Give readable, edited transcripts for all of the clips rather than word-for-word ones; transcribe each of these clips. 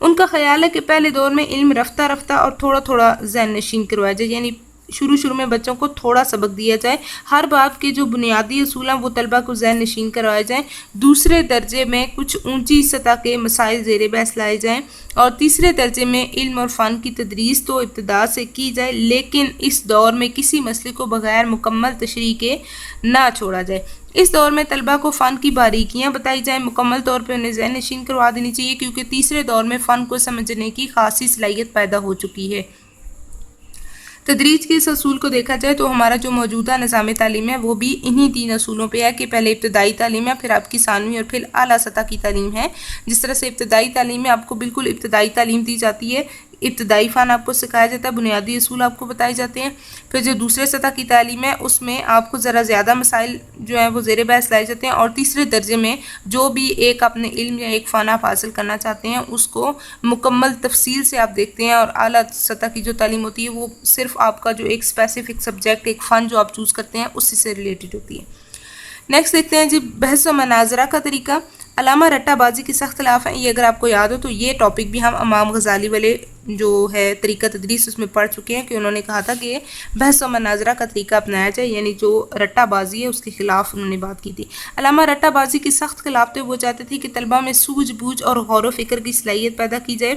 ان کا خیال ہے کہ پہلے دور میں علم رفتہ رفتہ اور تھوڑا تھوڑا ذہن نشین کروایا جائے، یعنی شروع میں بچوں کو تھوڑا سبق دیا جائے، ہر بات کے جو بنیادی اصول ہیں وہ طلبہ کو ذہن نشین کروائے جائیں، دوسرے درجے میں کچھ اونچی سطح کے مسائل زیر بحث لائے جائیں، اور تیسرے درجے میں علم اور فن کی تدریس تو ابتدا سے کی جائے، لیکن اس دور میں کسی مسئلے کو بغیر مکمل تشریح کے نہ چھوڑا جائے۔ اس دور میں طلبہ کو فن کی باریکیاں بتائی جائیں، مکمل طور پہ انہیں ذہن نشین کروا دینی چاہیے، کیونکہ تیسرے دور میں فن کو سمجھنے کی خاصی صلاحیت پیدا ہو چکی ہے۔ تدریج کے اس اصول کو دیکھا جائے تو ہمارا جو موجودہ نظام تعلیم ہے وہ بھی انہی 3 اصولوں پہ ہے کہ پہلے ابتدائی تعلیم ہے، پھر آپ کی ثانوی اور پھر اعلیٰ سطح کی تعلیم ہے۔ جس طرح سے ابتدائی تعلیم میں آپ کو بالکل ابتدائی تعلیم دی جاتی ہے، ابتدائی فن آپ کو سکھایا جاتا ہے، بنیادی اصول آپ کو بتائے جاتے ہیں۔ پھر جو دوسرے سطح کی تعلیم ہے اس میں آپ کو ذرا زیادہ مسائل جو ہیں وہ زیر بحث لائے جاتے ہیں، اور تیسرے درجے میں جو بھی ایک اپنے علم یا ایک فن آپ حاصل کرنا چاہتے ہیں اس کو مکمل تفصیل سے آپ دیکھتے ہیں، اور اعلیٰ سطح کی جو تعلیم ہوتی ہے وہ صرف آپ کا جو ایک اسپیسیفک سبجیکٹ، ایک فن جو آپ چوز کرتے ہیں اسی سے ریلیٹڈ ہوتی ہے۔ نیکسٹ دیکھتے ہیں جی بحث و مناظرہ کا طریقہ۔ علامہ رٹا بازی کے سخت خلاف ہیں، یہ اگر آپ کو یاد ہو تو یہ ٹاپک بھی ہم امام غزالی والے جو ہے طریقہ تدریس اس میں پڑھ چکے ہیں، کہ انہوں نے کہا تھا کہ بحث و مناظرہ کا طریقہ اپنایا جائے، یعنی جو رٹا بازی ہے اس کے خلاف انہوں نے بات کی تھی۔ علامہ رٹا بازی کے سخت خلاف تھے، وہ چاہتے تھے کہ طلبہ میں سوجھ بوجھ اور غور و فکر کی صلاحیت پیدا کی جائے،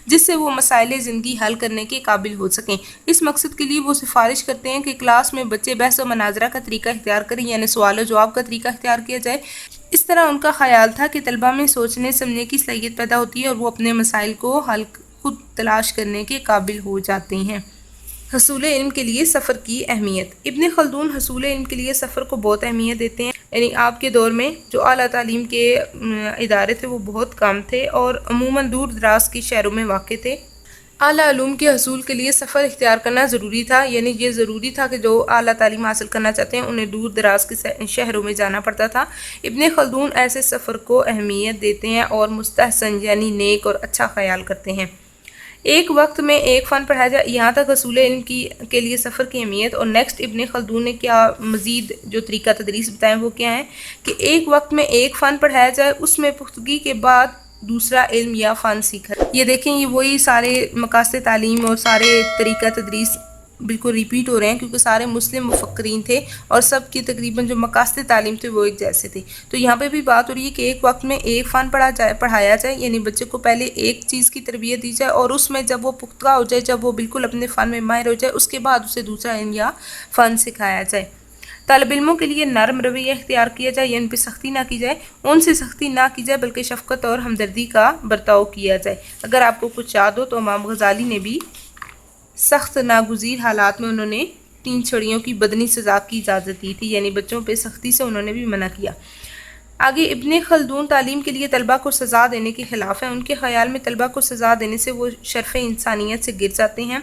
جس سے وہ مسائل زندگی حل کرنے کے قابل ہو سکیں۔ اس مقصد کے لیے وہ سفارش کرتے ہیں کہ کلاس میں بچے بحث و مناظرہ کا طریقہ اختیار کریں، یعنی سوال و جواب کا طریقہ اختیار کیا جائے۔ اس طرح ان کا خیال تھا کہ طلبہ میں سوچنے سمجھنے کی صلاحیت پیدا ہوتی ہے اور وہ اپنے مسائل کو حل خود تلاش کرنے کے قابل ہو جاتے ہیں۔ حصول علم کے لیے سفر کی اہمیت۔ ابن خلدون حصول علم کے لیے سفر کو بہت اہمیت دیتے ہیں، یعنی آپ کے دور میں جو اعلیٰ تعلیم کے ادارے تھے وہ بہت کم تھے اور عموماً دور دراز کے شہروں میں واقع تھے۔ اعلیٰ علوم کے حصول کے لیے سفر اختیار کرنا ضروری تھا، یعنی یہ ضروری تھا کہ جو اعلیٰ تعلیم حاصل کرنا چاہتے ہیں انہیں دور دراز کے شہروں میں جانا پڑتا تھا۔ ابن خلدون ایسے سفر کو اہمیت دیتے ہیں اور مستحسن یعنی نیک اور اچھا خیال کرتے ہیں۔ ایک وقت میں ایک فن پڑھایا جائے، یہاں تک حصول علم کے لیے سفر کی اہمیت۔ اور نیکسٹ ابن خلدون نے کیا مزید جو طریقہ تدریس بتائیں وہ کیا ہے کہ ایک وقت میں ایک فن پڑھایا جائے، اس میں پختگی کے بعد دوسرا علم یا فن سیکھا۔ یہ دیکھیں یہ وہی سارے مقاصد تعلیم اور سارے طریقہ تدریس بالکل ریپیٹ ہو رہے ہیں، کیونکہ سارے مسلم مفکرین تھے اور سب کی تقریباً جو مقاصد تعلیم تھے وہ ایک جیسے تھے۔ تو یہاں پہ بھی بات ہو رہی ہے کہ ایک وقت میں ایک فن پڑھایا جائے، یعنی بچے کو پہلے ایک چیز کی تربیت دی جائے اور اس میں جب وہ پختہ ہو جائے، جب وہ بالکل اپنے فن میں ماہر ہو جائے، اس کے بعد اسے دوسرا علم یا فن سکھایا جائے۔ طالب علموں کے لیے نرم رویہ اختیار کیا جائے، یعنی ان پہ سختی نہ کی جائے، ان سے سختی نہ کی جائے بلکہ شفقت اور ہمدردی کا برتاؤ کیا جائے۔ اگر آپ کو کچھ یاد ہو تو امام غزالی نے بھی سخت ناگزیر حالات میں انہوں نے 3 چھڑیوں کی بدنی سزا کی اجازت دی تھی، یعنی بچوں پہ سختی سے انہوں نے بھی منع کیا۔ آگے ابن خلدون تعلیم کے لیے طلبہ کو سزا دینے کے خلاف ہیں، ان کے خیال میں طلبہ کو سزا دینے سے وہ شرف انسانیت سے گر جاتے ہیں۔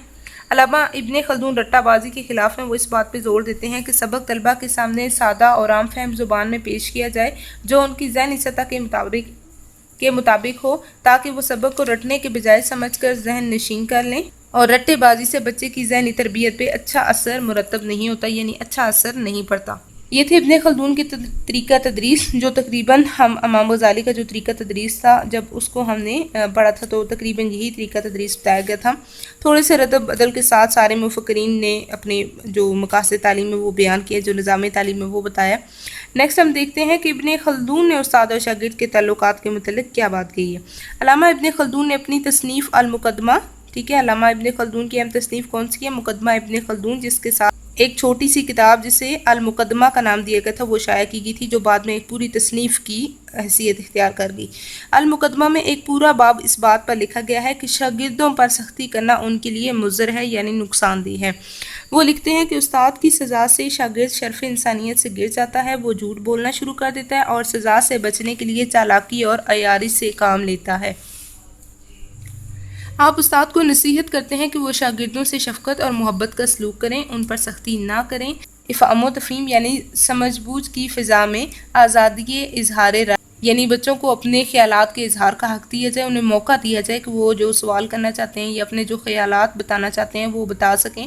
علامہ ابن خلدون رٹا بازی کے خلاف ہیں، وہ اس بات پہ زور دیتے ہیں کہ سبق طلبہ کے سامنے سادہ اور عام فہم زبان میں پیش کیا جائے جو ان کی ذہنی سطح کے مطابق ہو، تاکہ وہ سبق کو رٹنے کے بجائے سمجھ کر ذہن نشین کر لیں، اور رٹے بازی سے بچے کی ذہنی تربیت پہ اچھا اثر مرتب نہیں ہوتا، یعنی اچھا اثر نہیں پڑتا۔ یہ تھے ابن خلدون کی طریقہ تدریس، جو تقریباً ہم امام غزالی کا جو طریقہ تدریس تھا جب اس کو ہم نے پڑھا تھا تو تقریباً یہی طریقہ تدریس بتایا گیا تھا۔ تھوڑے سے ردب بدل کے ساتھ سارے مفکرین نے اپنے جو مقاصد تعلیم میں وہ بیان کیا، جو نظام تعلیم میں وہ بتایا۔ نیکسٹ ہم دیکھتے ہیں کہ ابن خلدون نے استاد اور شاگرد کے تعلقات کے متعلق کیا بات کہی ہے۔ علامہ ابن خلدون نے اپنی تصنیف المقدمہ، ٹھیک ہے، علامہ ابن خلدون کی اہم تصنیف کون سی ہے؟ مقدمہ ابن خلدون، جس کے ساتھ ایک چھوٹی سی کتاب جسے المقدمہ کا نام دیا گیا تھا وہ شائع کی گئی تھی، جو بعد میں ایک پوری تصنیف کی حیثیت اختیار کر گئی۔ المقدمہ میں ایک پورا باب اس بات پر لکھا گیا ہے کہ شاگردوں پر سختی کرنا ان کے لیے مضر ہے، یعنی نقصان دہ ہے۔ وہ لکھتے ہیں کہ استاد کی سزا سے شاگرد شرف انسانیت سے گر جاتا ہے، وہ جھوٹ بولنا شروع کر دیتا ہے اور سزا سے بچنے کے لیے چالاکی اور عیاری سے کام لیتا ہے۔ آپ استاد کو نصیحت کرتے ہیں کہ وہ شاگردوں سے شفقت اور محبت کا سلوک کریں، ان پر سختی نہ کریں۔ افہام و تفہیم یعنی سمجھ بوجھ کی فضا میں آزادی اظہار رائے، یعنی بچوں کو اپنے خیالات کے اظہار کا حق دیا جائے، انہیں موقع دیا جائے کہ وہ جو سوال کرنا چاہتے ہیں یا اپنے جو خیالات بتانا چاہتے ہیں وہ بتا سکیں۔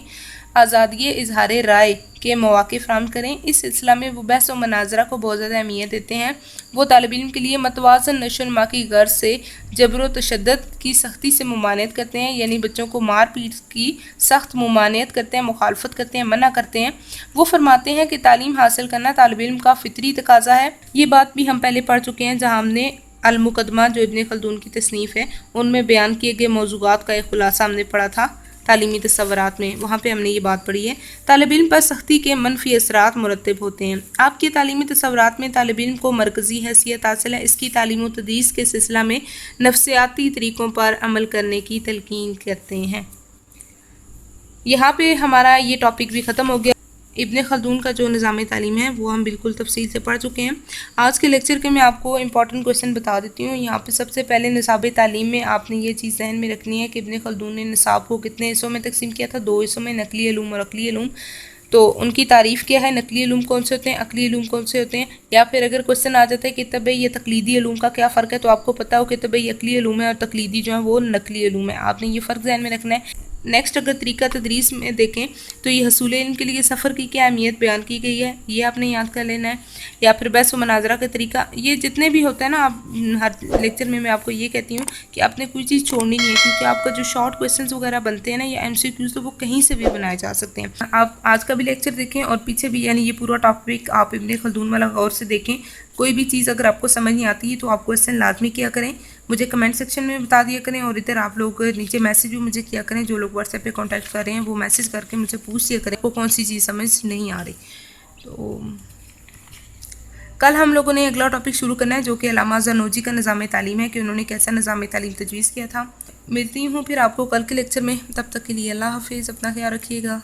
آزادی اظہار رائے کے مواقع فراہم کریں۔ اس سلسلہ میں وہ بحث و مناظرہ کو بہت زیادہ اہمیت دیتے ہیں۔ وہ طالب علم کے لیے متوازن نشو و نما کی غرض سے جبر و تشدد کی سختی سے ممانعت کرتے ہیں، یعنی بچوں کو مار پیٹ کی سخت ممانعت کرتے ہیں، مخالفت کرتے ہیں، منع کرتے ہیں۔ وہ فرماتے ہیں کہ تعلیم حاصل کرنا طالب علم کا فطری تقاضا ہے۔ یہ بات بھی ہم پہلے پڑھ چکے ہیں جہاں ہم نے المقدمہ جو ابن خلدون کی تصنیف ہے ان میں بیان کیے گئے موضوعات کا ایک خلاصہ ہم نے پڑھا تھا تعلیمی تصورات میں، وہاں پہ ہم نے یہ بات پڑھی ہے۔ طالب علم پر سختی کے منفی اثرات مرتب ہوتے ہیں۔ آپ کے تعلیمی تصورات میں طالب علم کو مرکزی حیثیت حاصل ہے۔ اس کی تعلیم و تدریس کے سلسلہ میں نفسیاتی طریقوں پر عمل کرنے کی تلقین کرتے ہیں۔ یہاں پہ ہمارا یہ ٹاپک بھی ختم ہو گیا۔ ابن خلدون کا جو نظام تعلیم ہے وہ ہم بالکل تفصیل سے پڑھ چکے ہیں۔ آج کے لیکچر کے میں آپ کو امپورٹنٹ کویشچن بتا دیتی ہوں۔ یہاں پہ سب سے پہلے نصاب تعلیم میں آپ نے یہ چیز ذہن میں رکھنی ہے کہ ابن خلدون نے نصاب کو کتنے حصوں میں تقسیم کیا تھا؟ 2 حصوں میں، نقلی علوم اور عقلی علوم۔ تو ان کی تعریف کیا ہے؟ نقلی علوم کون سے ہوتے ہیں، عقلی علوم کون سے ہوتے ہیں؟ یا پھر اگر کویشچن آ جاتا ہے کہ طبعی یا تقلیدی علوم کا کیا فرق ہے، تو آپ کو پتہ ہو کہ طبعی عقلی علوم ہے اور تقلیدی جو ہے وہ نقلی علوم ہے۔ آپ نے یہ فرق ذہن میں رکھنا ہے۔ نیکسٹ اگر طریقہ تدریس میں دیکھیں تو یہ حصول علم کے لیے سفر کی کیا اہمیت بیان کی گئی ہے، یہ آپ نے یاد کر لینا ہے۔ یا پھر بحث و مناظرہ کا طریقہ، یہ جتنے بھی ہوتا ہے نا، آپ ہر لیکچر میں آپ کو یہ کہتی ہوں کہ آپ نے کوئی چیز چھوڑنی نہیں ہے، کیونکہ آپ کا جو شارٹ کویشچنز وغیرہ بنتے ہیں نا یا MCQs، تو وہ کہیں سے بھی بنائے جا سکتے ہیں۔ آپ آج کا بھی لیکچر دیکھیں اور پیچھے بھی، یعنی یہ پورا ٹاپک آپ ابن خلدون والا غور سے دیکھیں۔ کوئی بھی چیز اگر آپ کو سمجھ نہیں آتی ہے تو آپ کویشچن لازمی کیا کریں، مجھے کمنٹ سیکشن میں بتا دیا کریں، اور ادھر آپ لوگ نیچے میسیج بھی مجھے کیا کریں۔ جو لوگ واٹس ایپ پہ کانٹیکٹ کر رہے ہیں وہ میسیج کر کے مجھے پوچھ دیا کریں کو کون سی چیز سمجھ نہیں آ رہی۔ تو کل ہم لوگوں نے اگلا ٹاپک شروع کرنا ہے جو کہ علامہ زرنوجی کا نظام تعلیم ہے، کہ انہوں نے کیسا نظام تعلیم تجویز کیا تھا۔ ملتی ہوں پھر آپ کو کل کے لیکچر میں، تب تک کے لیے اللہ حافظ، اپنا خیال رکھیے گا۔